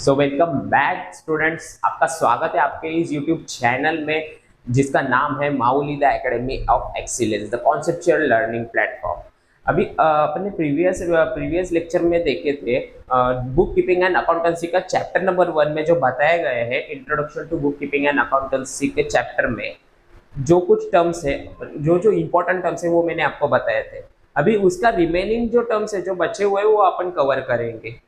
So welcome back students, आपका स्वागत है आपके इस यूट्यूब चैनल में जिसका नाम है Mauli the Academy of Excellence the conceptual learning platform. अभी अपने प्रीवियस लेक्चर में देखे थे बुक कीपिंग एंड अकाउंटेंसी का चैप्टर नंबर 1 में जो बताया गया है introduction to book keeping and accountancy के चैप्टर में जो कुछ टर्म्स है, जो जो इंपॉर्टेंट टर्म्स है वो मैंने आपको बताए थे। अभी उसका रिमेनिंग जो टर्म्स है जो बचे हुए हैं वो अपन कवर करेंगे।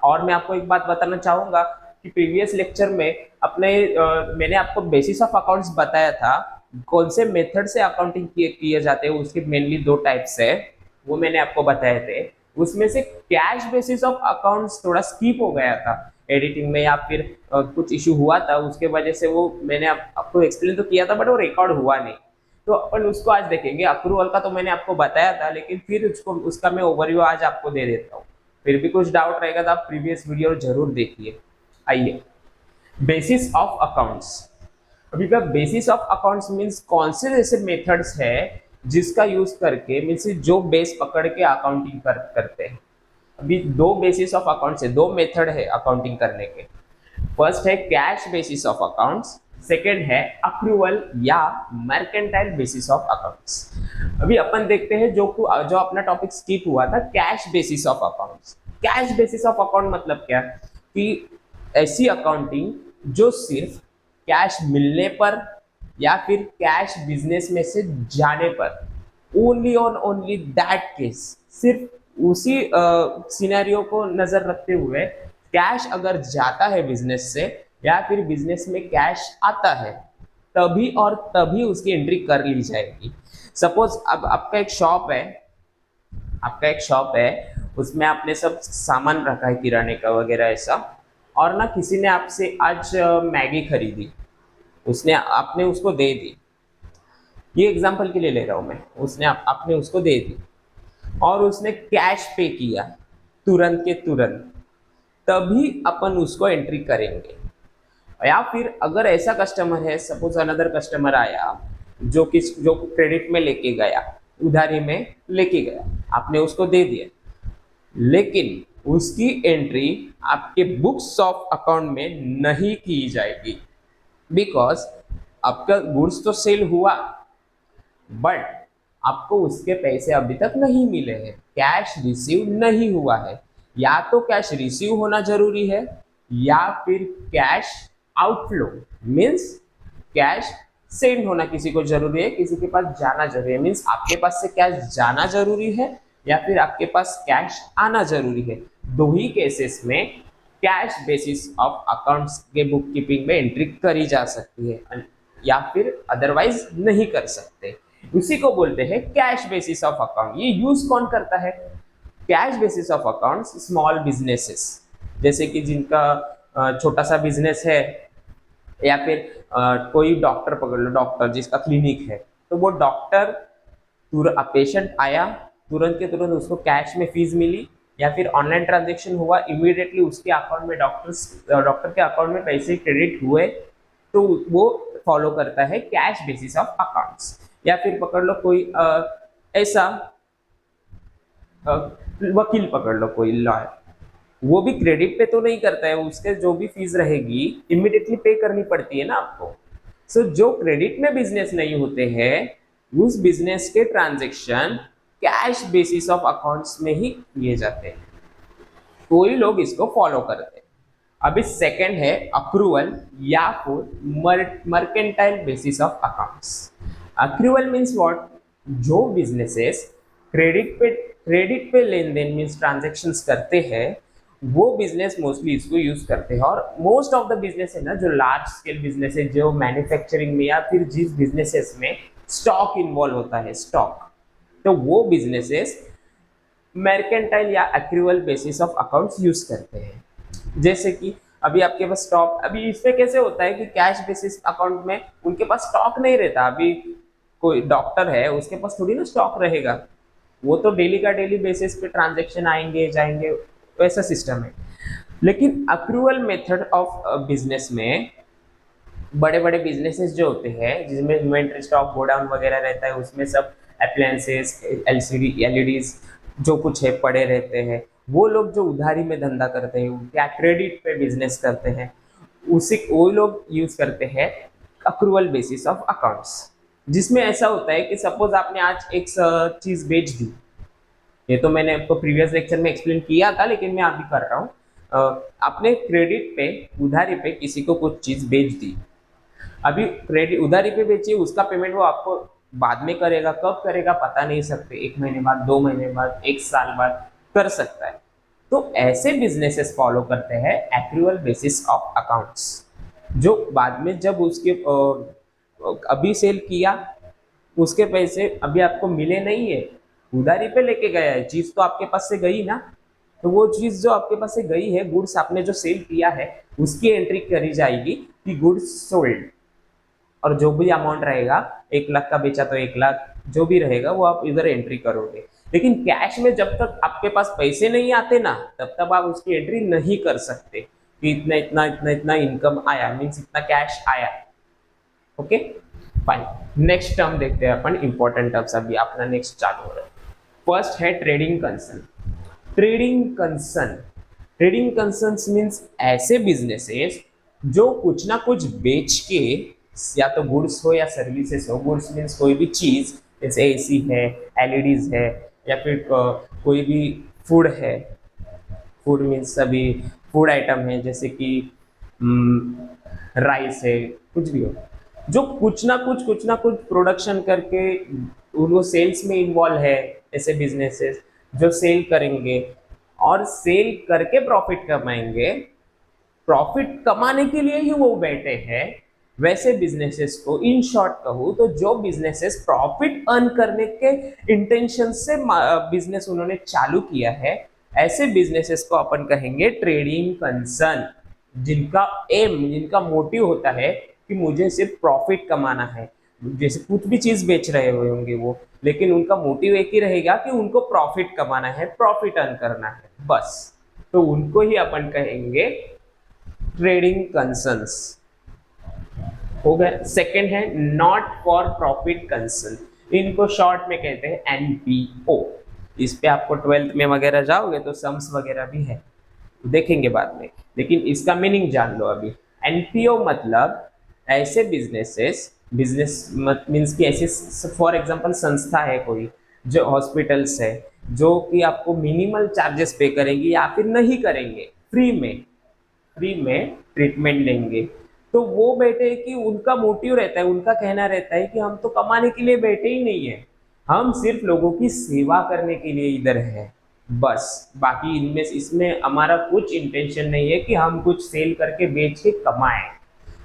और मैं आपको एक बात बताना चाहूंगा कि प्रीवियस लेक्चर में मैंने आपको बेसिस ऑफ अकाउंट्स बताया था। कौन से मेथड से अकाउंटिंग किए जाते हैं उसके मेनली 2 टाइप्स है, वो मैंने आपको बताए थे। उसमें से कैश बेसिस ऑफ अकाउंट्स थोड़ा स्किप हो गया था एडिटिंग में, या फिर कुछ इशू हुआ था, उसके वजह से वो मैंने आपको एक्सप्लेन तो किया था बट वो रिकॉर्ड हुआ नहीं। तो अपन उसको आज देखेंगे। अक्रूवल का तो मैंने आपको बताया था, लेकिन फिर उसका मैं ओवरव्यू आज आपको दे देता हूँ। फिर भी कुछ डाउट रहेगा तो आप प्रीवियस वीडियो जरूर देखिए। आइए, बेसिस ऑफ अकाउंट्स। अभी का बेसिस ऑफ अकाउंट्स मीन्स कौन से ऐसे मेथड्स है जिसका यूज करके मीन्स जो बेस पकड़ के अकाउंटिंग करते हैं। अभी 2 बेसिस ऑफ अकाउंट्स है, 2 मेथड है अकाउंटिंग करने के। फर्स्ट है cash basis of accounts, second है अक्रूवल या मर्केंटाइल बेसिस ऑफ अकाउंट्स। अभी अपन देखते हैं जो अपना टॉपिक स्किप हुआ था, cash basis of accounts. Cash basis of account मतलब क्या कि ऐसी अकाउंटिंग जो सिर्फ कैश मिलने पर या फिर कैश बिजनेस में से जाने पर, only on only that case, सिर्फ उसी सिनेरियो को नजर रखते हुए कैश अगर जाता है बिजनेस से या फिर बिजनेस में कैश आता है तभी और तभी उसकी एंट्री कर ली जाएगी। सपोज अब आपका एक शॉप है, उसमें आपने सब सामान रखा है किराने का वगैरह ऐसा, और ना किसी ने आपसे आज मैगी खरीदी, उसने आपने उसको दे दी। ये एग्जांपल के लिए ले रहा हूं मैं। आपने उसको दे दी और उसने कैश पे किया तुरंत के तुरंत, तभी अपन उसको एंट्री करेंगे। या फिर अगर ऐसा कस्टमर है, सपोज अनदर कस्टमर आया जो क्रेडिट में लेके गया, उधारी में लेके गया, आपने उसको दे दिया, लेकिन उसकी एंट्री आपके बुक्स ऑफ अकाउंट में नहीं की जाएगी, बिकॉज आपका गुड्स तो सेल हुआ बट आपको उसके पैसे अभी तक नहीं मिले हैं, कैश रिसीव नहीं हुआ है। या तो कैश रिसीव होना जरूरी है या फिर cash outflow means cash send होना किसी को जरूरी है, किसी के पास जाना जरूरी है। मीन्स आपके पास से कैश जाना जरूरी है या फिर आपके पास कैश आना जरूरी है। 2 ही केसेस में कैश बेसिस ऑफ अकाउंट्स के बुक कीपिंग में एंट्री करी जा सकती है या फिर अदरवाइज नहीं कर सकते। उसी को बोलते हैं कैश बेसिस ऑफ अकाउंट। ये यूज कौन करता है? Cash basis of accounts small businesses, जैसे कि जिनका छोटा सा बिजनेस है, या फिर कोई डॉक्टर पकड़ लो, डॉक्टर जिसका क्लिनिक है, तो वो डॉक्टर पेशेंट आया, तुरंत के तुरंत उसको कैश में फीस मिली या फिर ऑनलाइन ट्रांजेक्शन हुआ, इमीडिएटली उसके अकाउंट में डॉक्टर के अकाउंट में पैसे क्रेडिट हुए, तो वो फॉलो करता है कैश बेसिस ऑफ अकाउंट्स। या फिर पकड़ लो कोई ऐसा वकील पकड़ लो, कोई लॉयर, वो भी क्रेडिट पे तो नहीं करता है, उसके जो भी फीस रहेगी इमीडिएटली पे करनी पड़ती है ना आपको। सो जो क्रेडिट में बिजनेस नहीं होते हैं उस बिजनेस के transaction cash basis of accounts में ही किए जाते हैं, कोई लोग इसको फॉलो करते हैं। अभी सेकंड है अक्रूवल या फिर mercantile basis of accounts. Accrual means what? जो बिजनेसेस क्रेडिट पे लेन देन मीन्स ट्रांजेक्शन्स करते हैं वो बिजनेस मोस्टली इसको यूज करते हैं। और मोस्ट ऑफ द बिजनेस है ना, जो लार्ज स्केल बिजनेस है, जो मैन्युफैक्चरिंग में या फिर जिस बिजनेसेस में स्टॉक इन्वॉल्व होता है, स्टॉक, तो वो बिजनेसेस मर्केंटाइल या accrual basis of accounts use करते हैं। जैसे कि अभी आपके पास स्टॉक, अभी इसमें कैसे होता है कि कैश बेसिस अकाउंट में उनके पास स्टॉक नहीं रहता। अभी कोई डॉक्टर है, उसके पास थोड़ी ना स्टॉक रहेगा, वो तो डेली का डेली बेसिस पे ट्रांजेक्शन आएंगे जाएंगे, वैसा सिस्टम है। लेकिन अक्रूवल मेथड ऑफ बिजनेस में बड़े बड़े बिजनेसेस जो होते हैं जिसमें इन्वेंट्री स्टॉक गोडाउन वगैरह रहता है, उसमें सब अप्लायंसेस, एलसीडी एलईडीज जो कुछ है पड़े रहते हैं, वो लोग जो उधारी में धंधा करते हैं क्या क्रेडिट पे बिजनेस करते हैं, उसी वो लोग यूज करते हैं अक्रूवल बेसिस ऑफ अकाउंट्स, जिसमें ऐसा होता है कि सपोज आपने आज एक चीज बेच दी। ये तो मैंने आपको प्रीवियस लेक्चर में एक्सप्लेन किया था, लेकिन मैं अभी कर रहा हूँ। आपने क्रेडिट पे उधारी पे किसी को कुछ चीज बेच दी। अभी क्रेडिट उधारी पे बेची, उसका पेमेंट वो आपको बाद में करेगा, कब करेगा पता नहीं सकते, 1 महीने बाद, 2 महीने बाद, 1 साल बाद कर सकता है। तो ऐसे बिजनेसेस फॉलो करते हैं एक्रूअल बेसिस ऑफ अकाउंट्स, जो बाद में जब उसके अभी सेल किया, उसके पैसे अभी आपको मिले नहीं है, उधारी पे लेके गया है, चीज तो आपके पास से गई ना, तो वो चीज जो आपके पास से गई है, गुड्स आपने जो सेल किया है, उसकी एंट्री करी जाएगी कि गुड्स सोल्ड, और जो भी अमाउंट रहेगा, 1 लाख का बेचा तो 1 लाख, जो भी रहेगा वो आप इधर एंट्री करोगे। लेकिन कैश में जब तक आपके पास पैसे नहीं आते ना, तब तक आप उसकी एंट्री नहीं कर सकते कि इतना इतना इतना इतना इनकम आया, मीन्स इतना कैश आया। ओके फाइन, नेक्स्ट टर्म देखते हैं अपन, इंपॉर्टेंट टर्म्स अभी अपना नेक्स्ट चालू हो रहा है। फर्स्ट है trading concern. Trading concern, trading concerns means ऐसे बिजनेसेस जो कुछ ना कुछ बेच के, या तो गुड्स हो या सर्विसेज हो, गुड्स मीन्स कोई भी चीज, जैसे एसी है, एलईडीज है, या फिर कोई भी फूड है, फूड मीन्स सभी फूड आइटम है, जैसे कि राइस है, कुछ भी हो, जो कुछ ना कुछ प्रोडक्शन करके वो सेल्स में इन्वॉल्व है, ऐसे बिजनेसेस जो सेल करेंगे और सेल करके प्रॉफिट कमाएंगे, प्रॉफिट कमाने के लिए ही वो बैठे हैं, वैसे बिजनेसेस को इन शॉर्ट कहूँ तो जो बिजनेसेस प्रॉफिट अर्न करने के इंटेंशन से बिजनेस उन्होंने चालू किया है, ऐसे बिजनेसेस को अपन कहेंगे ट्रेडिंग कंसर्न, जिनका एम, जिनका मोटिव होता है कि मुझे सिर्फ प्रॉफिट कमाना है। जैसे कुछ भी चीज बेच रहे होंगे वो, लेकिन उनका मोटिव एक ही रहेगा कि उनको प्रॉफिट कमाना है, प्रॉफिट अर्न करना है, बस। तो उनको ही अपन कहेंगे ट्रेडिंग कंसर्न्स। हो गया। सेकंड है नॉट फॉर प्रॉफिट कंसर्न, इनको शॉर्ट में कहते हैं एनपीओ। इस पे आपको 12th में वगैरह जाओगे तो सम्स वगैरह भी है, देखेंगे बाद में, लेकिन इसका मीनिंग जान लो अभी। एनपीओ मतलब ऐसे बिजनेसेस, बिजनेस मीन्स की ऐसे, फॉर एग्जांपल संस्था है कोई, जो हॉस्पिटल्स है, जो कि आपको मिनिमल चार्जेस पे करेंगे या फिर नहीं करेंगे, फ्री में ट्रीटमेंट देंगे, तो वो बैठे कि उनका मोटिव रहता है, उनका कहना रहता है कि हम तो कमाने के लिए बैठे ही नहीं है, हम सिर्फ लोगों की सेवा करने के लिए इधर है, बस। बाकी इनमें इसमें हमारा कुछ इंटेंशन नहीं है कि हम कुछ सेल करके बेच के कमाएं।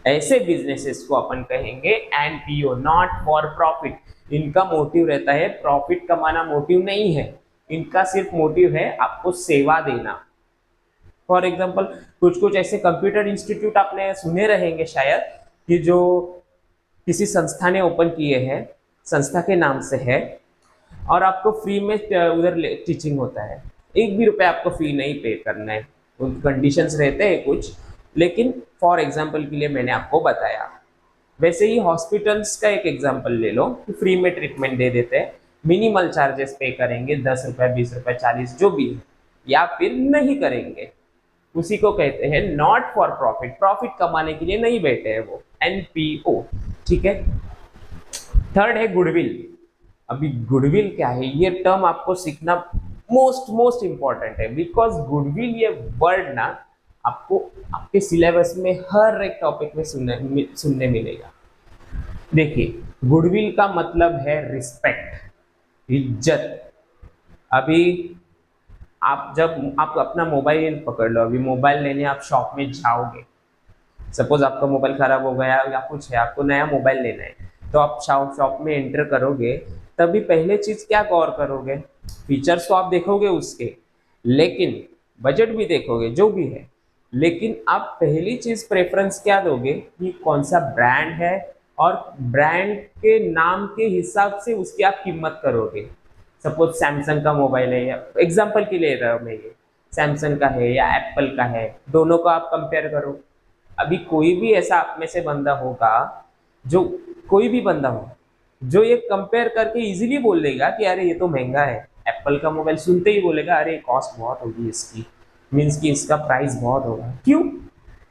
ऐसे बिजनेसेस को अपन कहेंगे एनपीओ, नॉट फॉर प्रॉफिट। इनका मोटिव रहता है प्रॉफिट कमाना, मोटिव नहीं है इनका, सिर्फ मोटिव है आपको सेवा देना। फॉर एग्जाम्पल कुछ कुछ ऐसे कंप्यूटर इंस्टीट्यूट आपने सुने रहेंगे शायद, कि जो किसी संस्था ने ओपन किए हैं, संस्था के नाम से है, और आपको फ्री में उधर टीचिंग होता है, 1 भी रुपया आपको फी नहीं पे करना है, उनके कंडीशंस रहते हैं कुछ, लेकिन फॉर एग्जाम्पल के लिए मैंने आपको बताया। वैसे ही हॉस्पिटल्स का एक एग्जाम्पल ले लो कि फ्री में ट्रीटमेंट दे देते हैं, मिनिमल चार्जेस पे करेंगे, 10 रुपये, 20 रुपये, 40, जो भी है, या फिर नहीं करेंगे, उसी को कहते हैं नॉट फॉर प्रॉफिट, प्रॉफिट कमाने के लिए नहीं बैठे हैं वो, एनपीओ। ठीक है। थर्ड है गुडविल। अभी गुडविल क्या है, ये टर्म आपको सीखना मोस्ट इंपॉर्टेंट है, बिकॉज गुडविल ये वर्ड ना आपको आपके सिलेबस में हर एक टॉपिक में सुनने मिलेगा। देखिए, गुडविल का मतलब है रिस्पेक्ट, इज्जत। अभी आप जब आप अपना मोबाइल पकड़ लो, अभी मोबाइल लेने आप शॉप में जाओगे, सपोज आपका मोबाइल खराब हो गया या कुछ है, आपको नया मोबाइल लेना है, तो आप शॉप में एंटर करोगे, तभी पहले चीज क्या गौर करोगे, फीचर्स तो आप देखोगे उसके, लेकिन बजट भी देखोगे जो भी है, लेकिन आप पहली चीज प्रेफरेंस क्या दोगे कि कौन सा ब्रांड है, और ब्रांड के नाम के हिसाब से उसकी आप कीमत करोगे। सपोज सैमसंग का मोबाइल है, या एग्जाम्पल के लिए रहा मैं, ये सैमसंग का है या एप्पल का है, दोनों को आप कंपेयर करो। अभी कोई भी ऐसा आप में से बंदा होगा, जो कोई भी बंदा हो, जो ये कंपेयर करके इजीली बोल देगा कि अरे ये तो महंगा है, एप्पल का मोबाइल सुनते ही बोलेगा अरे कॉस्ट बहुत होगी इसकी, मीन्स कि इसका प्राइस बहुत होगा। क्यों?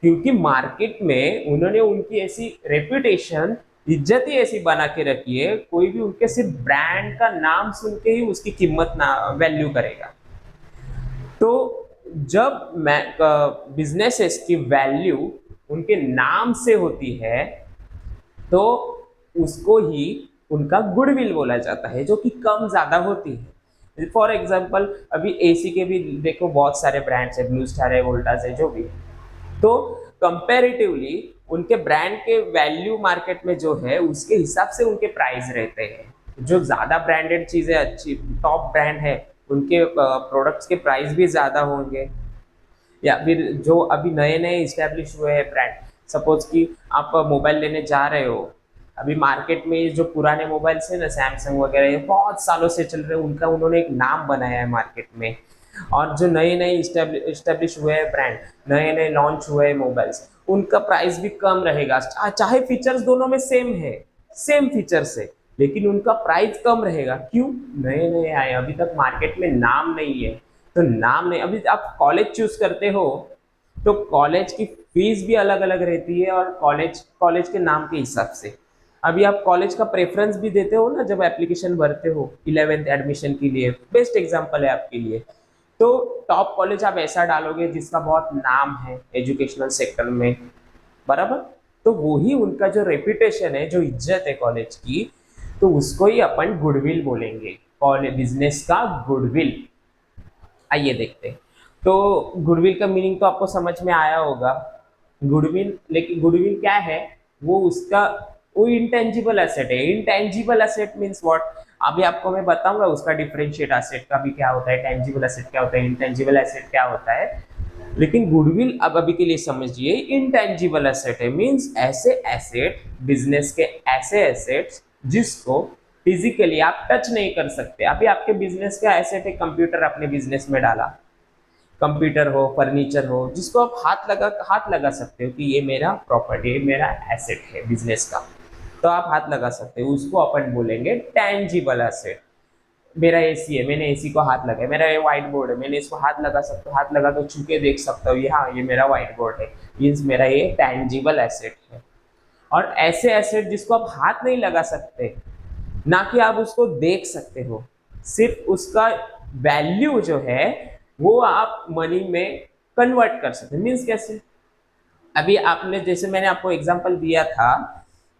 क्योंकि मार्केट में उन्होंने उनकी ऐसी रेपुटेशन, इज्जत ही ऐसी बना के रखी है, कोई भी उनके सिर्फ ब्रांड का नाम सुन के ही उसकी कीमत ना वैल्यू करेगा। तो जब बिजनेसेस की वैल्यू उनके नाम से होती है तो उसको ही उनका गुडविल बोला जाता है, जो कि कम ज्यादा होती है। फॉर एग्जाम्पल अभी एसी के भी देखो बहुत सारे ब्रांड्स है, ब्लू स्टार है, वोल्टास है, जो भी। तो कंपैरेटिवली उनके ब्रांड के वैल्यू मार्केट में जो है उसके हिसाब से उनके प्राइस रहते हैं। जो ज्यादा ब्रांडेड चीजें, अच्छी टॉप ब्रांड है, उनके प्रोडक्ट्स के प्राइस भी ज्यादा होंगे। या फिर जो अभी नए नए इस्टेब्लिश हुए हैं ब्रांड, सपोज कि आप मोबाइल लेने जा रहे हो, अभी मार्केट में जो पुराने मोबाइल्स है ना, सैमसंग वगैरह, ये बहुत सालों से चल रहे हैं, उनका उन्होंने एक नाम बनाया है मार्केट में। और जो नए नए इस्टेब्लिश हुए हैं ब्रांड, नए नए लॉन्च हुए हैं मोबाइल्स, उनका प्राइस भी कम रहेगा, चाहे फीचर्स दोनों में सेम है, सेम फीचर्स है, लेकिन उनका प्राइस कम रहेगा। क्यों? नए नए आए, अभी तक मार्केट में नाम नहीं है। तो नाम नहीं, अभी आप कॉलेज चूज करते हो तो कॉलेज की फीस भी अलग अलग रहती है, और कॉलेज कॉलेज के नाम के हिसाब से। अभी आप कॉलेज का प्रेफरेंस भी देते हो ना, जब एप्लीकेशन भरते हो 11th एडमिशन के लिए, बेस्ट एग्जांपल है आपके लिए। तो टॉप कॉलेज आप ऐसा डालोगे जिसका बहुत नाम है एजुकेशनल सेक्टर में, बराबर। तो वही उनका जो रेपुटेशन है, जो इज्जत है कॉलेज की, तो उसको ही अपन गुडविल बोलेंगे, कॉलेज बिजनेस का गुडविल। आइए देखते हैं। तो गुडविल का मीनिंग तो आपको समझ में आया होगा। गुडविल, लेकिन गुडविल क्या है? वो उसका वो इंटेंजिबल एसेट है। Intangible asset means what? अभी आपको मैं बताऊंगा उसका डिफरेंशिएट एसेट का भी क्या होता है, टेंजिबल एसेट क्या होता है, इंटेंजिबल एसेट क्या होता है। लेकिन गुडविल अब अभी के लिए समझिए, इंटेंजिबल एसेट है, मीन्स ऐसे एसेट, बिजनेस के ऐसे एसेट्स जिसको फिजिकली आप टच नहीं कर सकते। अभी आपके बिजनेस का एसेट है, कंप्यूटर आपने बिजनेस में डाला, कंप्यूटर हो, फर्नीचर हो, जिसको आप हाथ लगा सकते हो कि ये मेरा प्रॉपर्टी है, मेरा एसेट है बिजनेस का, तो आप हाथ लगा सकते हो, उसको अपन बोलेंगे टेंजिबल एसेट। मेरा एसी है, मैंने एसी को हाथ लगाया, मेरा ये व्हाइट बोर्ड है, मैंने इसको हाथ लगा सकता हूँ, हाथ लगा तो छू के देख सकता हूँ, हाँ ये मेरा व्हाइट बोर्ड है, मीन्स मेरा ये टेंजिबल एसेट है। और ऐसे एसेट जिसको आप हाथ नहीं लगा सकते, ना कि आप उसको देख सकते हो, सिर्फ उसका वैल्यू जो है वो आप मनी में कन्वर्ट कर सकते हैं। मीन्स कैसे? अभी आपने, जैसे मैंने आपको एग्जांपल दिया था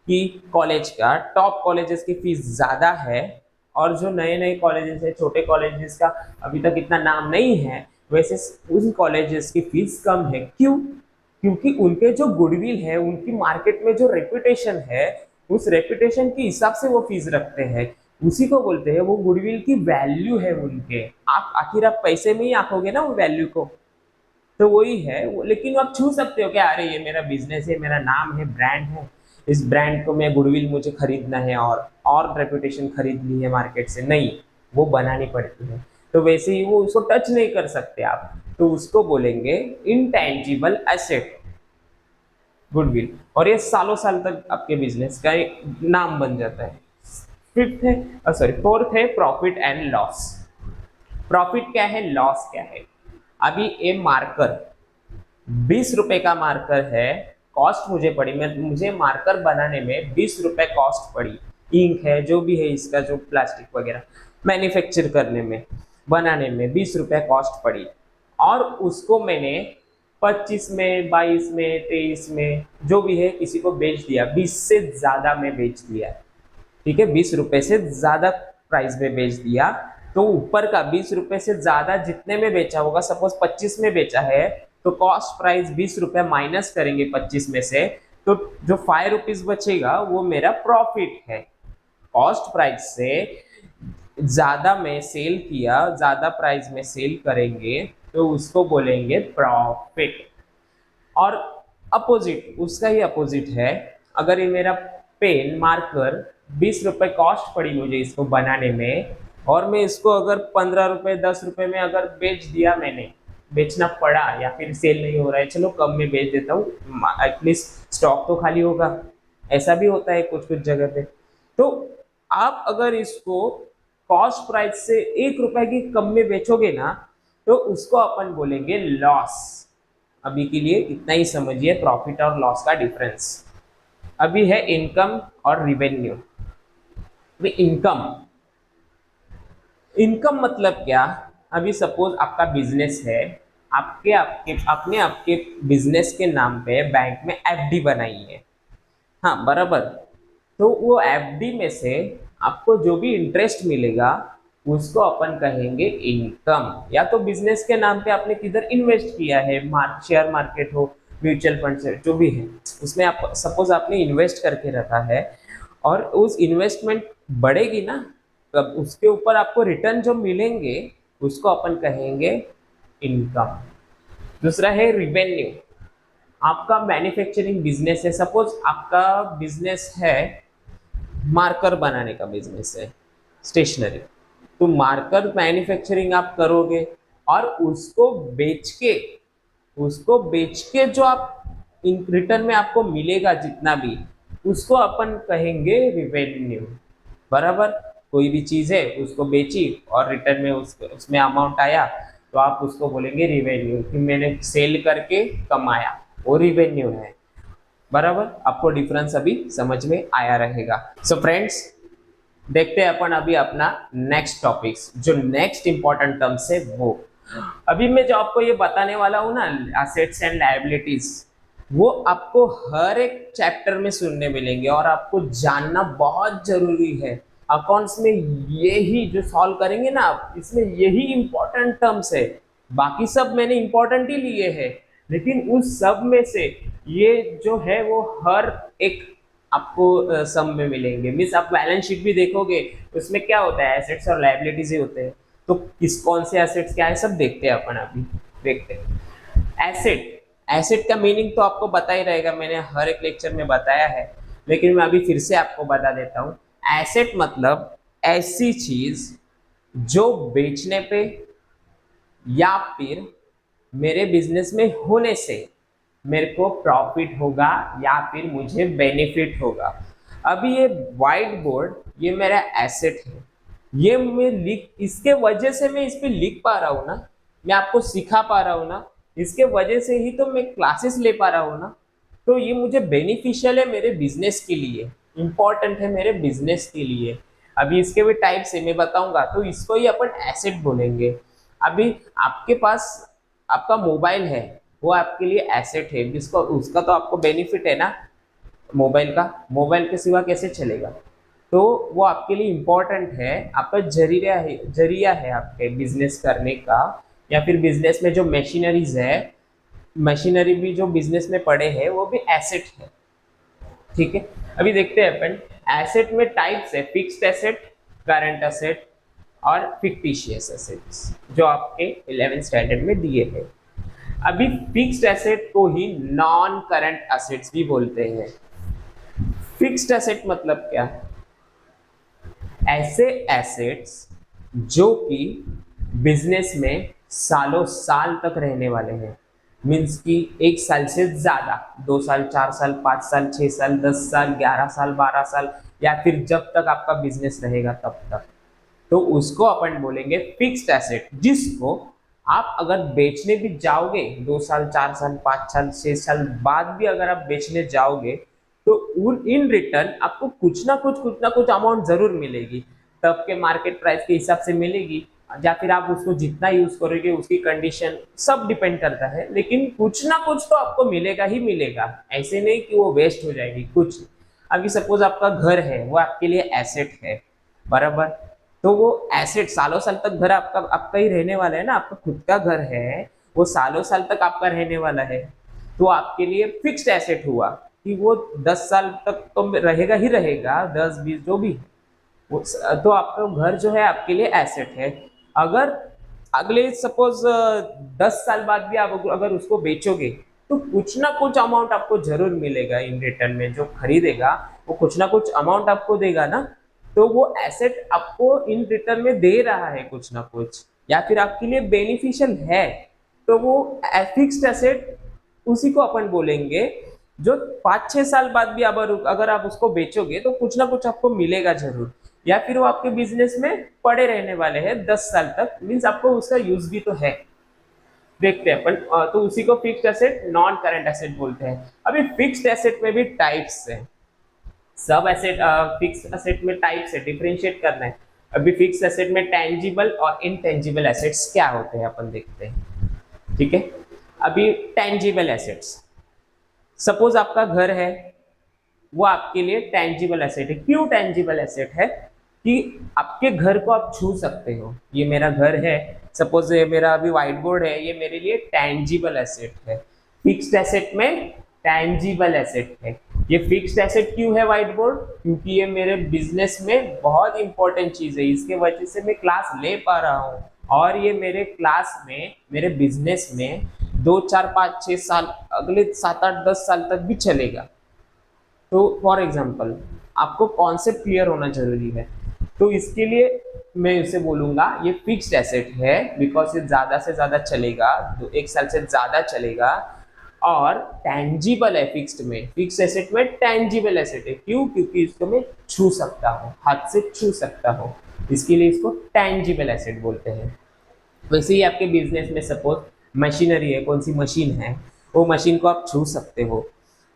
कि कॉलेज का, टॉप कॉलेजेस की फीस ज़्यादा है, और जो नए नए कॉलेजेस है, छोटे कॉलेजेस का अभी तक इतना नाम नहीं है, वैसे उन कॉलेजेस की फीस कम है। क्यों? क्योंकि उनके जो गुडविल है, उनकी मार्केट में जो रेपुटेशन है, उस रेपुटेशन के हिसाब से वो फीस रखते हैं। उसी को बोलते हैं, वो गुडविल की वैल्यू है उनके। आप आखिर आप पैसे में ही आंकोगे ना वो वैल्यू को, तो वही है वो। लेकिन आप छू सकते हो क्या, अरे ये मेरा बिजनेस है, मेरा नाम है, ब्रांड है, इस ब्रांड को मैं गुडविल मुझे खरीदना है और रेपुटेशन खरीदनी है मार्केट से, नहीं, वो बनानी पड़ती है। तो वैसे ही वो उसको टच नहीं कर सकते आप, तो उसको बोलेंगे इंटेंजिबल एसेट, गुडविल। और ये सालों साल तक आपके बिजनेस का एक नाम बन जाता है। फिफ्थ है, सॉरी फोर्थ है प्रॉफिट एंड लॉस। प्रॉफिट क्या है, लॉस क्या है? अभी ये मार्कर 20 रुपए का मार्कर है, कॉस्ट मुझे पड़ी, मुझे मार्कर बनाने में 20 रुपए कॉस्ट पड़ी। इंक है, जो भी है इसका, जो प्लास्टिक वगैरह मैन्युफैक्चर करने में, बनाने में 20 रुपए कॉस्ट पड़ी, और उसको मैंने 25 में, 22 में, 23 में, जो भी है किसी को बेच दिया, 20 से ज्यादा में बेच दिया, ठीक है, 20 रुपए से ज्यादा प्राइस में बेच दिया। तो ऊपर का 20 रुपए से ज्यादा जितने में बेचा होगा, सपोज 25 में बेचा है, तो कॉस्ट प्राइस 20 रुपए माइनस करेंगे 25 में से, तो जो 5 रुपीज बचेगा वो मेरा प्रॉफिट है। कॉस्ट प्राइस से ज्यादा में सेल किया, ज्यादा प्राइस में सेल करेंगे, तो उसको बोलेंगे प्रॉफिट। और अपोजिट, उसका ही अपोजिट है, अगर ये मेरा पेन मार्कर 20 रुपए कॉस्ट पड़ी मुझे इसको बनाने में, और मैं इसको अगर 15 रुपए 10 रुपए में अगर बेच दिया, मैंने बेचना पड़ा, या फिर सेल नहीं हो रहा है, चलो कम में बेच देता हूँ, एटलीस्ट स्टॉक तो खाली होगा, ऐसा भी होता है कुछ कुछ जगह पे। तो आप अगर इसको कॉस्ट प्राइस से 1 रुपए की कम में बेचोगे ना, तो उसको अपन बोलेंगे लॉस। अभी के लिए इतना ही समझिए प्रॉफिट और लॉस का डिफरेंस। अभी है इनकम और रिवेन्यू। इनकम, इनकम मतलब क्या? अभी सपोज आपका बिजनेस है, आपके आपके आपने आपके बिजनेस के नाम पे बैंक में एफडी बनाई है, हाँ बराबर। तो वो एफडी में से आपको जो भी इंटरेस्ट मिलेगा उसको अपन कहेंगे इनकम। या तो बिजनेस के नाम पे आपने किधर इन्वेस्ट किया है, शेयर मार्केट हो, म्यूचुअल फंड से जो भी है, उसमें आप सपोज आपने इन्वेस्ट करके रखा है और उस इन्वेस्टमेंट बढ़ेगी ना, तब उसके ऊपर आपको रिटर्न जो मिलेंगे उसको अपन कहेंगे इनकम। दूसरा है रिवेन्यू। आपका मैन्युफैक्चरिंग बिजनेस है, सपोज आपका बिजनेस है मार्कर बनाने का बिजनेस है, स्टेशनरी। तो मार्कर मैन्युफैक्चरिंग आप करोगे और उसको बेच के जो आप इन रिटर्न में आपको मिलेगा जितना भी, उसको अपन कहेंगे रिवेन्यू, बराबर। कोई भी चीज है उसको बेची और रिटर्न में उसमें अमाउंट आया, तो आप उसको बोलेंगे रिवेन्यू, कि मैंने सेल करके कमाया, वो रिवेन्यू है, बराबर। आपको डिफरेंस अभी समझ में आया रहेगा। सो फ्रेंड्स, देखते हैं अपन अभी अपना नेक्स्ट टॉपिक्स, जो नेक्स्ट इंपॉर्टेंट टर्म्स है वो। अभी मैं जो आपको ये बताने वाला हूँ ना, एसेट्स एंड लायबिलिटीज, वो आपको हर एक चैप्टर में सुनने मिलेंगे और आपको जानना बहुत जरूरी है। अकाउंट्स में यही जो सॉल्व करेंगे ना आप, इसमें यही इंपॉर्टेंट टर्म्स है। बाकी सब मैंने इंपॉर्टेंट ही लिए हैं, लेकिन उस सब में से ये जो है वो हर एक आपको सम में मिलेंगे। मीन्स आप बैलेंस शीट भी देखोगे, उसमें क्या होता है, एसेट्स और लायबिलिटीज ही होते हैं। तो किस कौन से एसेट्स क्या है सब देखते हैं अपन अभी। देखते हैं एसेट। एसेट का मीनिंग तो आपको पता ही रहेगा, मैंने हर एक लेक्चर में बताया है, लेकिन मैं अभी फिर से आपको बता देता हूँ। एसेट मतलब ऐसी चीज जो बेचने पे या फिर मेरे बिजनेस में होने से मेरे को प्रॉफिट होगा या फिर मुझे बेनिफिट होगा। अभी ये व्हाइट बोर्ड ये मेरा एसेट है, ये मैं लिख, इसके वजह से मैं इस पे लिख पा रहा हूँ ना, मैं आपको सिखा पा रहा हूँ ना, इसके वजह से ही तो मैं क्लासेस ले पा रहा हूँ ना। तो ये मुझे बेनिफिशियल है मेरे बिजनेस के लिए, इंपॉर्टेंट है मेरे बिजनेस के लिए। अभी इसके भी टाइप्स है मैं बताऊंगा, तो इसको ही अपन एसेट बोलेंगे। अभी आपके पास आपका मोबाइल है, वो आपके लिए एसेट है, जिसको उसका तो आपको बेनिफिट है ना, मोबाइल का। मोबाइल के सिवा कैसे चलेगा? तो वो आपके लिए इम्पोर्टेंट है, आपका जरिया है आपके बिजनेस करने का। या फिर बिजनेस में जो मशीनरीज है, मशीनरी भी जो बिजनेस में पड़े हैं वो भी एसेट है, ठीक है। अभी देखते हैं अपन एसेट में टाइप्स है, फिक्स्ड एसेट, करंट एसेट और फिक्टिशियस एसेट्स, जो आपके 11th स्टैंडर्ड में दिए हैं। अभी फिक्स्ड एसेट को ही नॉन करंट एसेट्स भी बोलते हैं। फिक्स्ड एसेट मतलब क्या? ऐसे एसेट्स जो कि बिजनेस में सालों साल तक रहने वाले हैं। मीन्स कि 1 साल से ज्यादा, 2 साल, 4 साल, 5 साल, 6 साल, 10 साल, 11 साल, 12 साल, या फिर जब तक आपका बिजनेस रहेगा तब तक, तो उसको अपन बोलेंगे फिक्स्ड एसेट। जिसको आप अगर बेचने भी जाओगे 2 साल, 4 साल, 5 साल, 6 साल बाद भी अगर आप बेचने जाओगे, तो उन इन रिटर्न आपको कुछ ना कुछ अमाउंट जरूर मिलेगी। तब के मार्केट प्राइस के हिसाब से मिलेगी, या फिर आप उसको जितना यूज करोगे उसकी कंडीशन सब डिपेंड करता है, लेकिन कुछ ना कुछ तो आपको मिलेगा ही मिलेगा। ऐसे नहीं कि वो वेस्ट हो जाएगी कुछ। अभी सपोज आपका घर है, वो आपके लिए एसेट है, बराबर। तो वो एसेट सालों साल तक घर आपका आपका ही रहने वाला है ना, आपका खुद का घर है, वो सालों साल तक आपका रहने वाला है। तो आपके लिए फिक्स्ड एसेट हुआ कि वो 10 साल तक तो रहेगा ही रहेगा, 10-20 जो भी। तो आपका घर जो है आपके लिए एसेट है। अगर अगले सपोज 10 साल बाद भी आप अगर उसको बेचोगे, तो कुछ ना कुछ अमाउंट आपको जरूर मिलेगा इन रिटर्न में। जो खरीदेगा वो कुछ ना कुछ अमाउंट आपको देगा ना, तो वो एसेट आपको इन रिटर्न में दे रहा है कुछ ना कुछ, या फिर आपके लिए बेनिफिशियल है। तो वो फिक्स्ड एसेट उसी को अपन बोलेंगे, जो 5-6 साल बाद भी अगर आप उसको बेचोगे तो कुछ ना कुछ आपको मिलेगा जरूर। या फिर वो आपके बिजनेस में पड़े रहने वाले हैं 10 साल तक, मीन्स आपको उसका यूज भी तो है। देखते हैं अपन, तो उसी को fixed asset non current asset बोलते हैं। अभी फिक्स्ड एसेट में भी टाइप्स है। सब एसेट, फिक्स्ड एसेट में टाइप्स है, डिफरेंशिएट करना है। अभी फिक्स्ड एसेट में टेंजिबल और इनटेंजिबल एसेट्स क्या होते हैं अपन देखते हैं, ठीक है। अभी टेंजिबल एसेट्स, सपोज आपका घर है, वो आपके लिए टेंजिबल एसेट है। क्यों टेंजिबल एसेट है? कि आपके घर को आप छू सकते हो। ये मेरा घर है, सपोज ये मेरा अभी व्हाइट बोर्ड है, ये मेरे लिए टेंजिबल एसेट है। फिक्स्ड एसेट में टेंजिबल एसेट है। ये फिक्स्ड एसेट क्यों है व्हाइट बोर्ड? क्योंकि ये मेरे बिजनेस में बहुत इंपॉर्टेंट चीज है, इसके वजह से मैं क्लास ले पा रहा हूँ, और ये मेरे क्लास में, मेरे बिजनेस में 2 4 5 6 साल, अगले 7 8 10 साल तक भी चलेगा। तो फॉर एग्जाम्पल आपको कॉन्सेप्ट क्लियर होना जरूरी है। तो इसके लिए मैं इसे बोलूंगा ये फिक्स्ड एसेट है, बिकॉज ये ज्यादा से ज्यादा चलेगा, 1 साल से ज्यादा चलेगा। और टेंजिबल है फिक्स्ड में, फिक्स्ड एसेट में टेंजिबल एसेट है। क्यों? क्योंकि इसको मैं छू सकता हूँ, हाथ से छू सकता हूँ, इसके लिए इसको टेंजिबल एसेट बोलते हैं। वैसे ही आपके बिजनेस में सपोज मशीनरी है, कौन सी मशीन है, वो मशीन को आप छू सकते हो,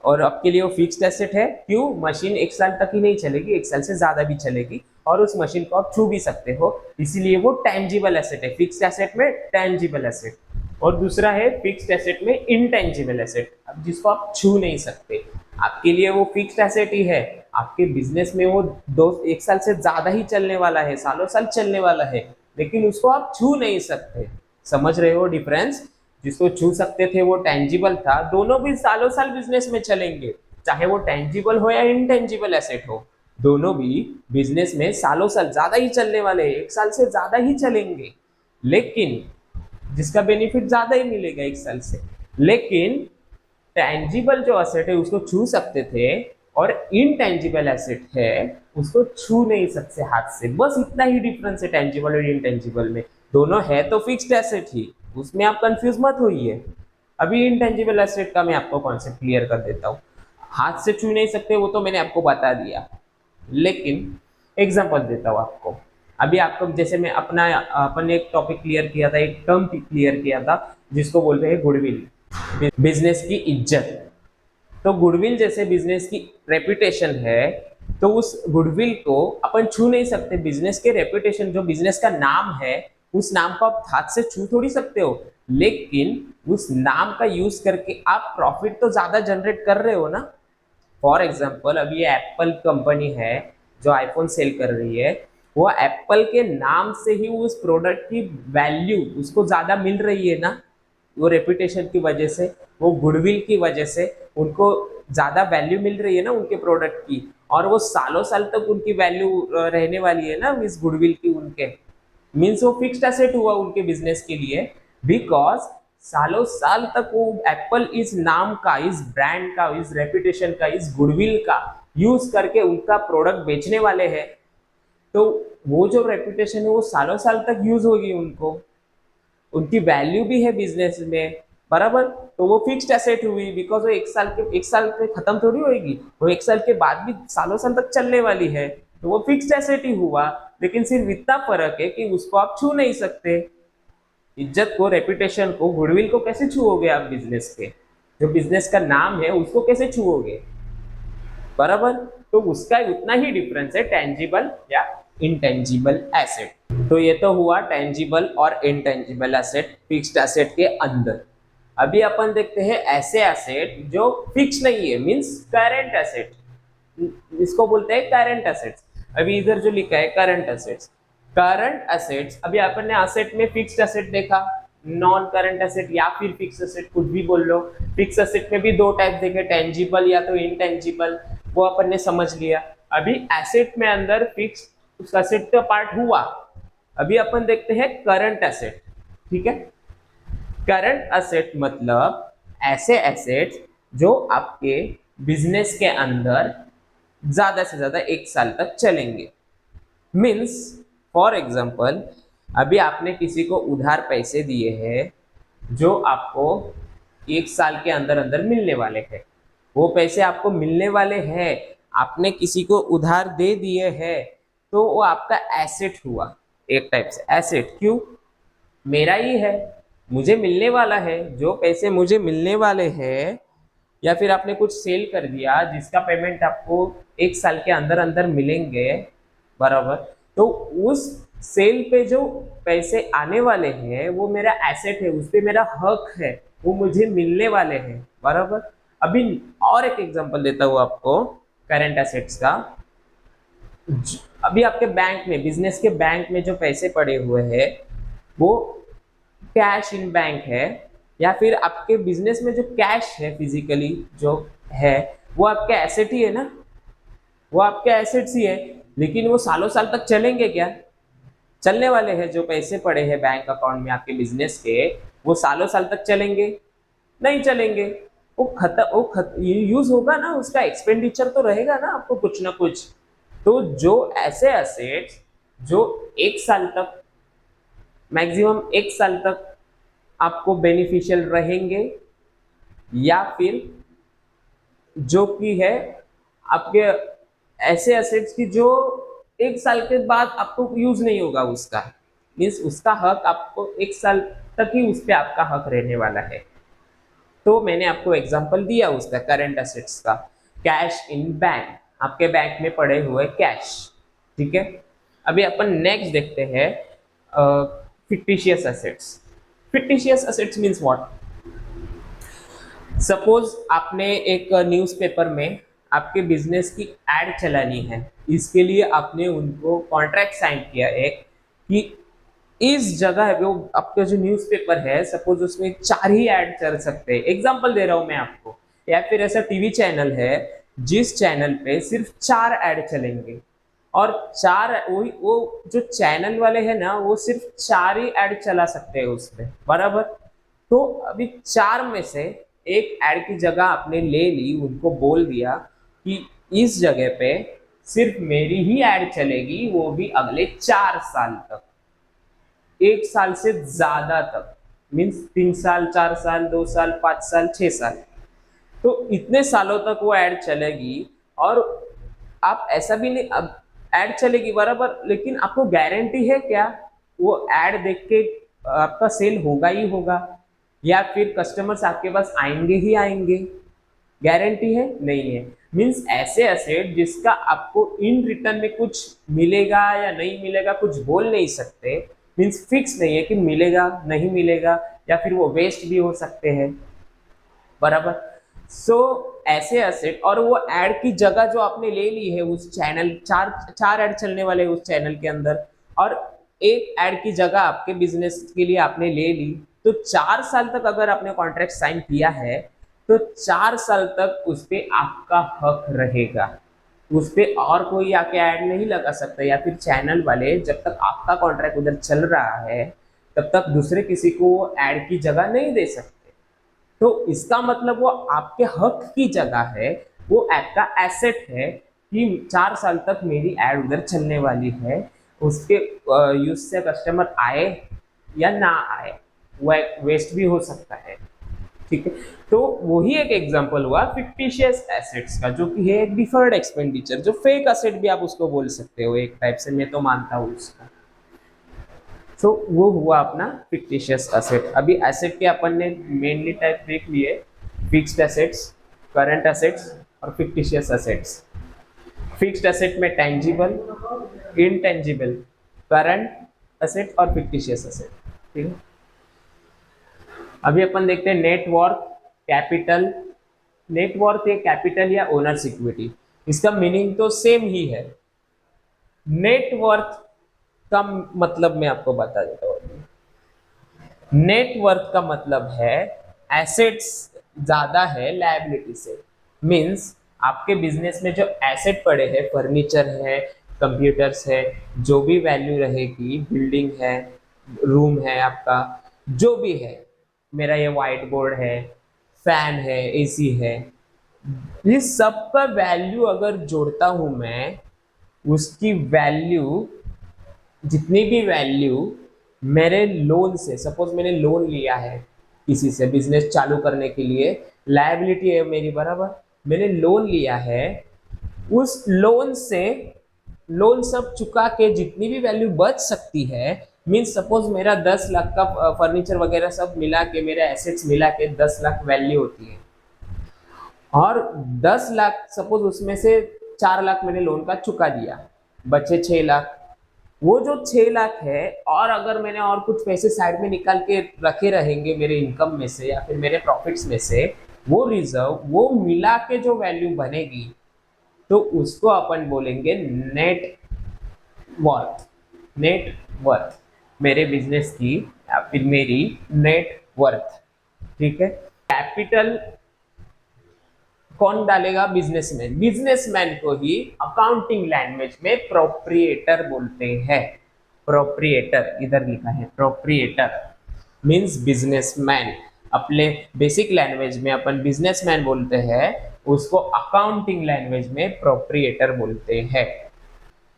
और आपके लिए वो फिक्स्ड एसेट है। क्यों? मशीन 1 साल तक ही नहीं चलेगी, 1 साल से ज्यादा भी चलेगी, और उस मशीन को आप छू भी सकते हो, इसीलिए वो टेंजिबल एसेट है। फिक्स्ड एसेट में टेंजिबल एसेट। और दूसरा है फिक्स्ड एसेट में इनटेंजिबल एसेट, अब जिसको आप छू नहीं सकते, आपके लिए वो फिक्स्ड एसेट ही है, आपके बिजनेस में वो 1 साल से ज्यादा ही चलने वाला है, सालों साल चलने वाला है, लेकिन उसको आप छू नहीं सकते। समझ रहे हो डिफरेंस? जिसको छू सकते थे वो टेंजिबल था, दोनों भी सालों साल बिजनेस में चलेंगे, चाहे वो टेंजिबल हो या इनटेंजिबल एसेट हो, दोनों भी बिजनेस में सालों साल ज्यादा ही चलने वाले हैं, 1 साल से ज्यादा ही चलेंगे, लेकिन जिसका बेनिफिट ज्यादा ही मिलेगा 1 साल से। लेकिन टेंजिबल जो एसेट है उसको छू सकते थे, और इनटेंजिबल एसेट है उसको छू नहीं सकते हाथ से। बस इतना ही डिफरेंस है टेंजिबल और इनटेंजिबल में। दोनों है तो फिक्स्ड एसेट ही, उसमें आप कंफ्यूज मत होइए। अभी इनटेंजिबल एसेट का मैं आपको कॉन्सेप्ट क्लियर कर देता हूँ। हाथ से छू नहीं सकते वो तो मैंने आपको बता दिया, लेकिन एग्जांपल देता हूँ आपको। अभी आपको, जैसे मैं अपना, अपन ने एक टॉपिक क्लियर किया था, एक टर्म क्लियर किया था, जिसको बोलते हैं गुडविल, बिजनेस की इज्जत। तो गुडविल जैसे बिजनेस की रेपुटेशन है, तो उस गुडविल को अपन छू नहीं सकते। बिजनेस के रेपुटेशन, जो बिजनेस का नाम है, उस नाम को आप हाथ से छू थोड़ी सकते हो, लेकिन उस नाम का यूज करके आप प्रॉफिट तो ज्यादा जनरेट कर रहे हो ना। फॉर एग्जाम्पल अभी ये एप्पल कंपनी है जो आईफोन सेल कर रही है, वो एप्पल के नाम से ही उस प्रोडक्ट की वैल्यू उसको ज्यादा मिल रही है ना, वो रेपुटेशन की वजह से, वो गुडविल की वजह से उनको ज्यादा वैल्यू मिल रही है ना उनके प्रोडक्ट की, और वो सालों साल तक उनकी वैल्यू रहने वाली है ना इस गुडविल की उनके। मीन्स वो फिक्स्ड एसेट हुआ उनके बिजनेस के लिए, बिकॉज सालों साल तक वो एप्पल इस नाम का, इस ब्रांड का, इस रेपुटेशन का, इस गुडविल का यूज करके उनका प्रोडक्ट बेचने वाले हैं। तो वो जो रेपुटेशन है वो सालों साल तक यूज होगी उनको, उनकी वैल्यू भी है बिजनेस में, बराबर। तो वो फिक्स्ड एसेट हुई, बिकॉज वो 1 साल पे खत्म थोड़ी होगी, वो 1 साल के बाद भी सालों साल तक चलने वाली है, तो वो फिक्स्ड एसेट ही हुआ। लेकिन सिर्फ इतना फर्क है कि उसको आप छू नहीं सकते। इज्जत को, रेपुटेशन को, गुडविल को कैसे छुओगे आप? बिजनेस के जो बिजनेस का नाम है उसको कैसे छुओगे, बराबर। तो उसका उतना ही डिफरेंस है टेंजिबल या इनटेंजिबल एसेट। तो ये तो हुआ टेंजिबल और इनटेंजिबल एसेट फिक्स्ड एसेट के अंदर। अभी अपन देखते हैं ऐसे एसेट जो फिक्स नहीं है, मींस करंट एसेट, इसको बोलते हैं करंट एसेट्स। अभी इधर जो लिखा है करंट एसेट्स, करंट एसेट्स, अभी अपन ने एसेट में फिक्स्ड एसेट देखा, नॉन करंट एसेट या फिर फिक्स एसेट, कुछ भी बोल लो। फिक्स एसेट में भी 2 टाइप देखे, टेंजिबल या तो इनटेंजिबल, वो अपन ने समझ लिया। अभी एसेट में अंदर फिक्स उस एसेट का पार्ट हुआ। अभी अपन देखते हैं करंट एसेट, ठीक है। करंट एसेट मतलब ऐसे एसेट्स जो आपके बिजनेस के अंदर ज्यादा से ज्यादा 1 साल तक चलेंगे। मीन्स फॉर एग्जाम्पल अभी आपने किसी को उधार पैसे दिए हैं जो आपको 1 साल के अंदर अंदर मिलने वाले हैं, वो पैसे आपको मिलने वाले हैं, आपने किसी को उधार दे दिए हैं, तो वो आपका एसेट हुआ, एक टाइप से एसेट। क्यों? मेरा ही है, मुझे मिलने वाला है, जो पैसे मुझे मिलने वाले हैं, या फिर आपने कुछ सेल कर दिया जिसका पेमेंट आपको 1 साल के अंदर अंदर मिलेंगे, बराबर। तो उस सेल पे जो पैसे आने वाले हैं वो मेरा एसेट है, उस पे मेरा हक है, वो मुझे मिलने वाले हैं, बराबर। अभी और एक एग्जांपल देता हूँ आपको करंट एसेट्स का। अभी आपके बैंक में, बिजनेस के बैंक में जो पैसे पड़े हुए हैं वो कैश इन बैंक है, या फिर आपके बिजनेस में जो कैश है फिजिकली जो है, वो आपके एसेट ही है ना, वो आपके एसेट्स ही है। लेकिन वो सालों साल तक चलेंगे क्या? चलने वाले हैं जो पैसे पड़े हैं बैंक अकाउंट में आपके बिजनेस के, वो सालों साल तक चलेंगे? नहीं चलेंगे। यूज होगा ना, उसका एक्सपेंडिचर तो रहेगा ना आपको कुछ ना कुछ। तो जो ऐसे एसेट्स जो 1 साल तक, मैक्सिमम 1 साल तक आपको बेनिफिशियल रहेंगे, या फिर जो कि है आपके ऐसे एसेट्स की जो 1 साल के बाद आपको यूज नहीं होगा, उसका मीन्स उसका हक आपको 1 साल तक ही उस पर आपका हक रहने वाला है। तो मैंने आपको एग्जांपल दिया उसका करंट एसेट्स का, कैश इन बैंक, आपके बैंक में पड़े हुए कैश। ठीक है, अभी अपन नेक्स्ट देखते हैं fictitious assets. Fictitious assets means what? Suppose आपने एक न्यूज़पेपर में आपके बिजनेस की एड चलानी है, इसके लिए आपने उनको कॉन्ट्रैक्ट साइन किया एक, कि इस जगह वो आपका जो न्यूज़पेपर है, सपोज उसमें 4 ही ऐड चल सकते हैं, एग्जांपल दे रहा हूं मैं आपको। या फिर ऐसा टीवी चैनल है जिस चैनल पे सिर्फ 4 ऐड चलेंगे, और 4 वो जो चैनल वाले हैं ना, वो सिर्फ 4 ही ऐड चला सकते हैं उसमें, बराबर। तो अभी 4 में से एक ऐड की जगह आपने ले ली, उनको बोल दिया कि इस जगह पे सिर्फ मेरी ही ऐड चलेगी, वो भी अगले 4 साल तक, 1 साल से ज्यादा तक, मीन्स 3 साल, 4 साल, 2 साल, 5 साल, 6 साल। तो इतने सालों तक वो ऐड चलेगी। और आप ऐसा भी नहीं, अब ऐड चलेगी बराबर, लेकिन आपको गारंटी है क्या वो ऐड देख के आपका सेल होगा ही होगा, या फिर कस्टमर्स आपके पास आएंगे ही आएंगे? गारंटी है? नहीं है। मीन्स ऐसे एसेट जिसका आपको इन रिटर्न में कुछ मिलेगा या नहीं मिलेगा कुछ बोल नहीं सकते, मीन्स फिक्स नहीं है कि मिलेगा नहीं मिलेगा, या फिर वो वेस्ट भी हो सकते हैं, बराबर। सो ऐसे एसेट, और वो ऐड की जगह जो आपने ले ली है उस चैनल, चार चार ऐड चलने वाले उस चैनल के अंदर, और एक ऐड की जगह आपके बिजनेस के लिए आपने ले ली, तो 4 साल तक अगर आपने कॉन्ट्रैक्ट साइन किया है, तो 4 साल तक उस पर आपका हक रहेगा, उस पर और कोई आके ऐड नहीं लगा सकता, या फिर चैनल वाले जब तक आपका कॉन्ट्रैक्ट उधर चल रहा है तब तक दूसरे किसी को ऐड की जगह नहीं दे सकते। तो इसका मतलब वो आपके हक की जगह है, वो आपका एसेट है, कि 4 साल तक मेरी ऐड उधर चलने वाली है, उसके यूज से कस्टमर आए या ना आए, वो वेस्ट भी हो सकता है। ठीक है, तो वही एक एग्जांपल हुआ फिक्टिशियस एसेट्स का, जो कि है एक डिफर्ड एक्सपेंडिचर, जो फेक एसेट भी आप उसको बोल सकते हो एक टाइप से, मैं तो मानता हूँ उसका। तो वो हुआ अपना फिक्टिशियस एसेट। अभी एसेट के अपन ने मेनली टाइप देख लिए, फिक्स्ड एसेट्स, करंट एसेट्स और फिक्टिशियस एसेट्स। फिक्स्ड एसेट में टेंजिबल, इनटेंजिबल, करंट एसेट और फिक्टिशियस एसेट। ठीक है, अभी अपन देखते हैं नेटवर्थ, कैपिटल। नेटवर्थ या कैपिटल या ओनर्स इक्विटी, इसका मीनिंग तो सेम ही है। नेटवर्थ का मतलब मैं आपको बता देता हूँ। नेटवर्थ का मतलब है एसेट्स ज्यादा है लायबिलिटी से। मींस आपके बिजनेस में जो एसेट पड़े हैं, फर्नीचर है, कंप्यूटर्स है, जो भी वैल्यू रहेगी, बिल्डिंग है, रूम है आपका, जो भी है, मेरा ये व्हाइट बोर्ड है, फैन है, एसी है, ये सब का वैल्यू अगर जोड़ता हूं मैं, उसकी वैल्यू, जितनी भी वैल्यू मेरे लोन से, सपोज मैंने लोन लिया है किसी से बिजनेस चालू करने के लिए, लायबिलिटी है मेरी, बराबर, मैंने लोन लिया है, उस लोन से लोन सब चुका के जितनी भी वैल्यू बच सकती है, मीन्स सपोज मेरा 10 लाख का फर्नीचर वगैरह सब मिला के, मेरे एसेट्स मिला के 10 लाख वैल्यू होती है, और 10 लाख सपोज उसमें से 4 लाख मैंने लोन का चुका दिया, बचे 6 लाख। वो जो 6 लाख है, और अगर मैंने और कुछ पैसे साइड में निकाल के रखे रहेंगे मेरे इनकम में से या फिर मेरे प्रॉफिट्स में से, वो रिजर्व वो मिला के जो वैल्यू बनेगी, तो उसको अपन बोलेंगे नेट वर्थ। नेट वर्थ मेरे बिजनेस की या फिर मेरी नेट वर्थ। ठीक है। कैपिटल कौन डालेगा? बिजनेसमैन। बिजनेसमैन को ही अकाउंटिंग लैंग्वेज में प्रोप्रिएटर बोलते हैं। प्रोप्रिएटर इधर लिखा है, प्रोप्रिएटर मीन्स बिजनेसमैन। अपने बेसिक लैंग्वेज में अपन बिजनेसमैन बोलते हैं, उसको अकाउंटिंग लैंग्वेज में प्रोप्रिएटर बोलते हैं।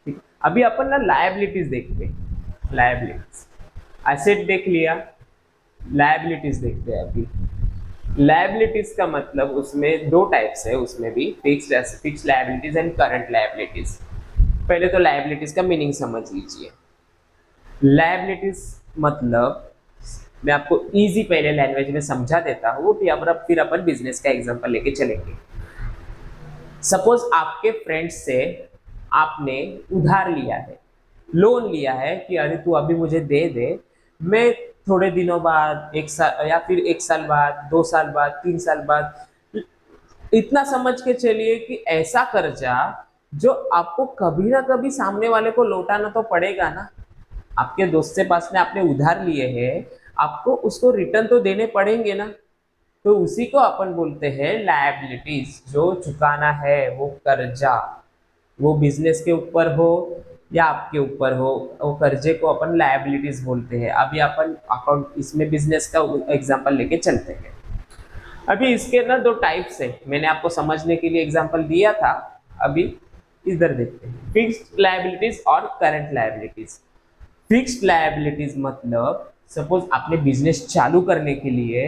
ठीक। अभी अपन ना लायबिलिटीज देखते हैं। लायबिलिटीज, एसेट देख लिया, लायबिलिटीज देखते हैं अभी। लायबिलिटीज का मतलब उसमें दो टाइप्स है, उसमें भी fixed liabilities and current liabilities. पहले तो लायबिलिटीज का मीनिंग समझ लीजिए। लायबिलिटीज मतलब मैं आपको इजी पहले लैंग्वेज में समझा देता हूँ, फिर अपन बिजनेस का एग्जांपल लेके चलेंगे। सपोज आपके फ्रेंड से आपने उधार लिया है, लोन लिया है कि अरे तू अभी मुझे दे दे, मैं थोड़े दिनों बाद, 1 साल या फिर 1 साल बाद, 2 साल बाद, 3 साल बाद, इतना समझ के चलिए कि ऐसा कर्जा जो आपको कभी ना कभी सामने वाले को लौटाना तो पड़ेगा ना। आपके दोस्त से पास में आपने उधार लिए हैं, आपको उसको रिटर्न तो देने पड़ेंगे ना। तो उसी को अपन बोलते हैं लायबिलिटीज। जो चुकाना है वो कर्जा, वो बिजनेस के ऊपर हो या आपके ऊपर हो, वो कर्जे को अपन लायबिलिटीज बोलते हैं। अभी अपन अकाउंट इसमें बिजनेस का एग्जांपल लेके चलते हैं। अभी इसके ना दो टाइप्स है, मैंने आपको समझने के लिए एग्जांपल दिया था। अभी इधर देखते हैं, फिक्स्ड लायबिलिटीज और करंट लायबिलिटीज। फिक्स्ड लायबिलिटीज मतलब सपोज आपने बिजनेस चालू करने के लिए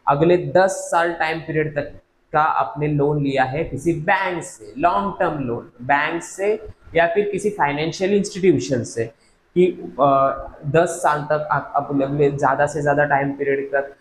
अगले 10 साल टाइम पीरियड तक का आपने लोन लिया है किसी बैंक से, लॉन्ग टर्म लोन, बैंक से या फिर किसी फाइनेंशियल इंस्टीट्यूशन से, कि 10 साल तक आप अगले ज़्यादा से ज़्यादा टाइम पीरियड तक,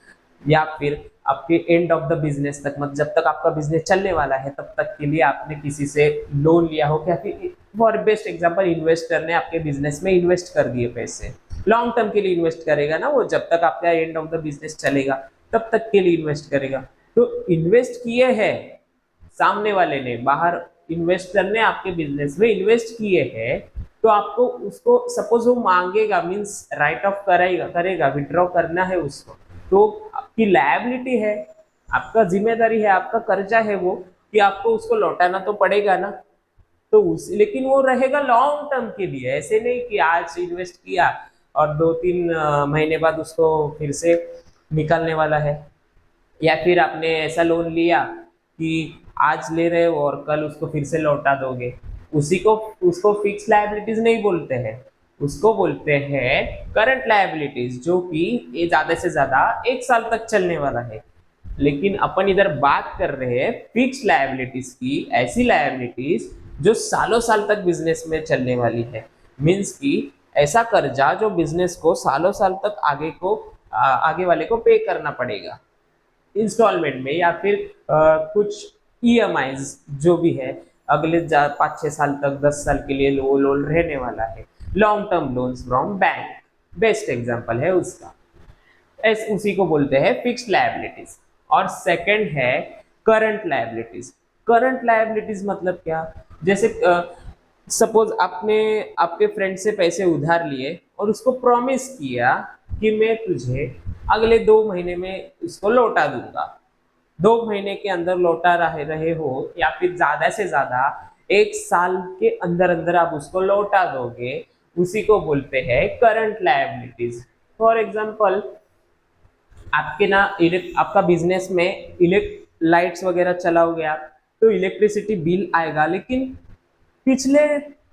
या फिर आपके एंड ऑफ द बिजनेस तक, मतलब जब तक आपका बिजनेस चलने वाला है तब तक के लिए आपने किसी से लोन लिया हो। क्या फिर फॉर बेस्ट एग्जांपल इन्वेस्टर ने आपके बिजनेस में इन्वेस्ट कर दिए पैसे, लॉन्ग टर्म के लिए इन्वेस्ट करेगा ना वो, जब तक आपका एंड ऑफ द बिजनेस चलेगा तब तक के लिए इन्वेस्ट करेगा। तो इन्वेस्ट किए हैं सामने वाले ने, बाहर इन्वेस्टर ने आपके बिजनेस में इन्वेस्ट किए हैं, तो आपको उसको सपोज वो मांगेगा, मीन्स राइट ऑफ करेगा विड्रॉ करना है उसको, तो आपकी लायबिलिटी है, आपका जिम्मेदारी है, आपका कर्जा है वो, कि आपको उसको लौटाना तो पड़ेगा ना। तो उस लेकिन वो रहेगा लॉन्ग टर्म के लिए, ऐसे नहीं कि आज इन्वेस्ट किया और 2-3 महीने बाद उसको फिर से निकालने वाला है। या फिर आपने ऐसा लोन लिया कि आज ले रहे हो और कल उसको फिर से लौटा दोगे, उसी को उसको फिक्स लायबिलिटीज नहीं बोलते हैं, उसको बोलते हैं करंट लायबिलिटीज, जो कि ये ज्यादा से ज्यादा 1 साल तक चलने वाला है। लेकिन अपन इधर बात कर रहे हैं फिक्स लायबिलिटीज की, ऐसी लायबिलिटीज जो सालों साल तक बिजनेस में चलने वाली है। मीन्स कि ऐसा कर्जा जो बिजनेस को सालों साल तक आगे वाले को पे करना पड़ेगा इंस्टॉलमेंट में, या फिर कुछ ईएमआईज जो भी है, अगले 5-6 साल तक, 10 साल के लिए वो लोन रहने वाला है। Long term loans from bank best example है उसका, उसी को बोलते हैं फिक्स्ड लायबिलिटीज। और सेकंड है करंट लायबिलिटीज। करंट लायबिलिटीज मतलब क्या? जैसे सपोज आपने आपके फ्रेंड से पैसे उधार लिए और उसको प्रॉमिस किया कि मैं तुझे अगले 2 महीने में उसको लौटा दूंगा। 2 महीने के अंदर लौटा रहे हो या फिर ज्यादा से ज्यादा 1 साल के अंदर अंदर आप उसको लौटा दोगे, उसी को बोलते हैं करंट लायबिलिटीज। फॉर एग्जाम्पल आपके ना आपका बिजनेस में लाइट्स वगैरह चलाओगे आप, तो इलेक्ट्रिसिटी बिल आएगा, लेकिन पिछले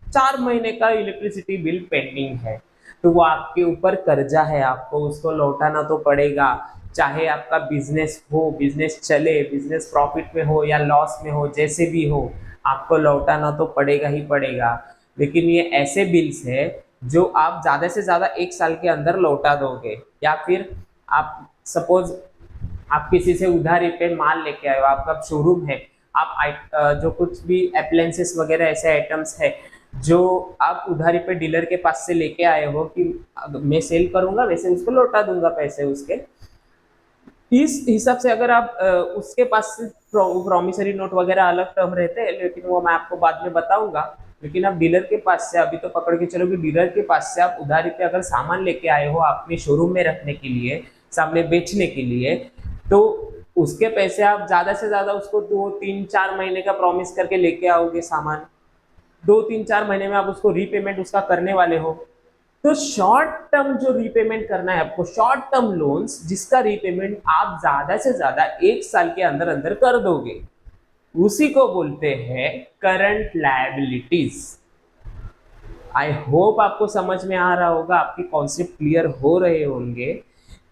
4 महीने का इलेक्ट्रिसिटी बिल पेंडिंग है, तो वो आपके ऊपर कर्जा है, आपको उसको लौटाना तो पड़ेगा। चाहे आपका बिजनेस हो, बिजनेस चले, बिजनेस प्रॉफिट में हो या लॉस में हो, जैसे भी हो, आपको लौटाना तो पड़ेगा ही पड़ेगा। लेकिन ये ऐसे बिल्स है जो आप ज़्यादा से ज़्यादा 1 साल के अंदर लौटा दोगे, या फिर आप सपोज आप किसी से उधारी पे माल लेके आए हो, आपका शोरूम है, आप जो कुछ भी अप्लायंसेस वगैरह ऐसे आइटम्स है जो आप उधारी पे डीलर के पास से लेके आए हो कि मैं सेल करूंगा वैसे उसको लौटा दूंगा पैसे उसके, इस हिसाब से अगर आप उसके पास से प्रॉमिसरी नोट वगैरह अलग टर्म रहते हैं, लेकिन वो मैं आपको बाद में बताऊंगा। लेकिन आप डीलर के पास से अभी तो पकड़ के चलो कि डीलर के पास से आप उधारी पे अगर सामान लेके आए हो अपने शोरूम में रखने के लिए, सामने बेचने के लिए, तो उसके पैसे आप ज्यादा से ज्यादा उसको 2 3 4 महीने का प्रॉमिस करके लेके आओगे सामान, 2 3 4 महीने में आप उसको रीपेमेंट उसका करने वाले हो। तो शॉर्ट टर्म जो रीपेमेंट करना है आपको, शॉर्ट टर्म लोन्स जिसका रीपेमेंट आप ज्यादा से ज्यादा 1 साल के अंदर अंदर कर दोगे, उसी को बोलते हैं करंट लायबिलिटीज। आई होप आपको समझ में आ रहा होगा, आपके कॉन्सेप्ट क्लियर हो रहे होंगे।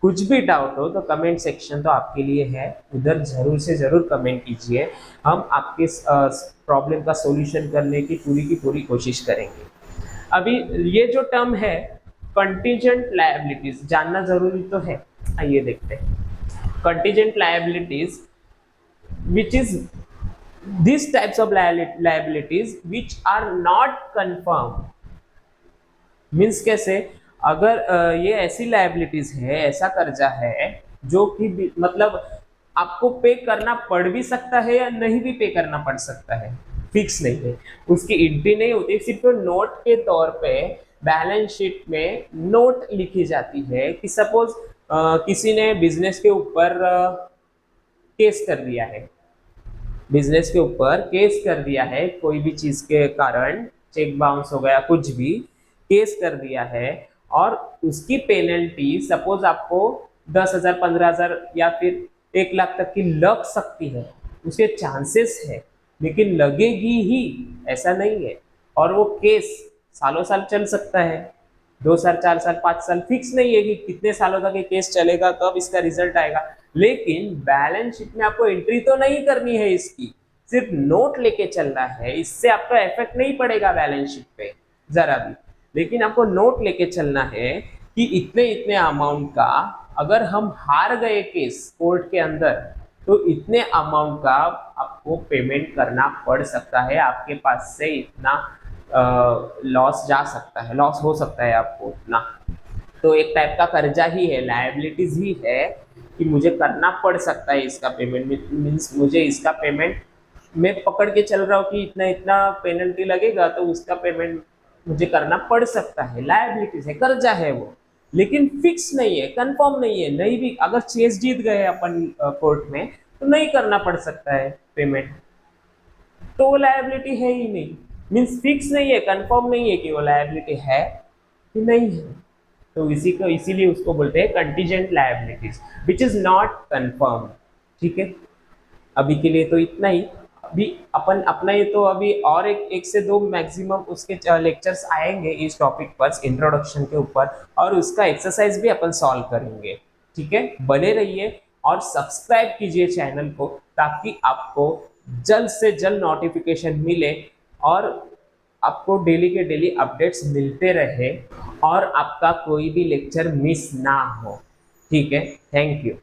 कुछ भी डाउट हो तो कमेंट सेक्शन तो आपके लिए है, उधर जरूर से जरूर कमेंट कीजिए, हम आपके प्रॉब्लम का सॉल्यूशन करने की पूरी कोशिश करेंगे। अभी ये जो टर्म है कंटीजेंट लायबिलिटीज जानना जरूरी तो है, आइए देखते हैं। Contingent liabilities which is these types of liabilities which are not confirmed, means कैसे, अगर ये ऐसी लाइबिलिटीज है, ऐसा कर्जा है जो कि मतलब आपको पे करना पड़ भी सकता है या नहीं भी पे करना पड़ सकता है, फिक्स नहीं है, उसकी एंट्री नहीं होती, सिर्फ नोट के तौर पे बैलेंस शीट में नोट लिखी जाती है कि सपोज किसी ने बिजनेस के ऊपर केस कर दिया है, बिजनेस के ऊपर केस कर दिया है, कोई भी चीज के कारण चेक बाउंस हो गया, कुछ भी केस कर दिया है, और उसकी पेनल्टी सपोज आपको 10,000 15,000 या फिर 1 लाख तक की लग सकती है, उसके चांसेस है, लेकिन लगेगी ही ऐसा नहीं है। और वो केस सालों साल चल सकता है, 2 साल 4 साल 5 साल, फिक्स नहीं है कि कितने सालों तक ये केस चलेगा, कब इसका रिजल्ट आएगा। लेकिन बैलेंस शीट में आपको एंट्री तो नहीं करनी है इसकी, सिर्फ नोट लेके चलना है, इससे आपका इफेक्ट नहीं पड़ेगा बैलेंस शीट पे जरा भी। लेकिन आपको नोट लेके चलना है कि इतने इतने अमाउंट का अगर हम हार गए केस कोर्ट के अंदर, तो इतने अमाउंट का आपको पेमेंट करना पड़ सकता है, आपके पास से इतना लॉस जा सकता है, लॉस हो सकता है आपको उतना। तो एक टाइप का कर्जा ही है, लायबिलिटीज ही है कि मुझे करना पड़ सकता है इसका पेमेंट, मीन्स मुझे इसका पेमेंट, मैं पकड़ के चल रहा हूँ कि इतना इतना पेनल्टी लगेगा तो उसका पेमेंट मुझे करना पड़ सकता है, लायबिलिटीज है, कर्जा है वो, लेकिन फिक्स नहीं है, कंफर्म नहीं है, नहीं भी अगर केस जीत गए अपन कोर्ट में तो नहीं करना पड़ सकता है पेमेंट, तो वो लायबिलिटी है ही नहीं, मीन्स फिक्स नहीं है, कंफर्म नहीं है कि वो लायबिलिटी है कि नहीं है। तो इसी को इसीलिए उसको बोलते हैं contingent liabilities which is not confirm. ठीक है, अभी के लिए तो इतना ही। अभी अपन अपना ये तो अभी और एक से दो मैक्सिमम उसके लेक्चर्स आएंगे इस टॉपिक पर, इंट्रोडक्शन के ऊपर, और उसका एक्सरसाइज भी अपन सॉल्व करेंगे। ठीक है, बने रहिए और सब्सक्राइब कीजिए चैनल को, ताकि आपको जल्द से जल्द नोटिफिकेशन मिले और आपको डेली के डेली अपडेट्स मिलते रहे, और आपका कोई भी लेक्चर मिस ना हो। ठीक है, थैंक यू।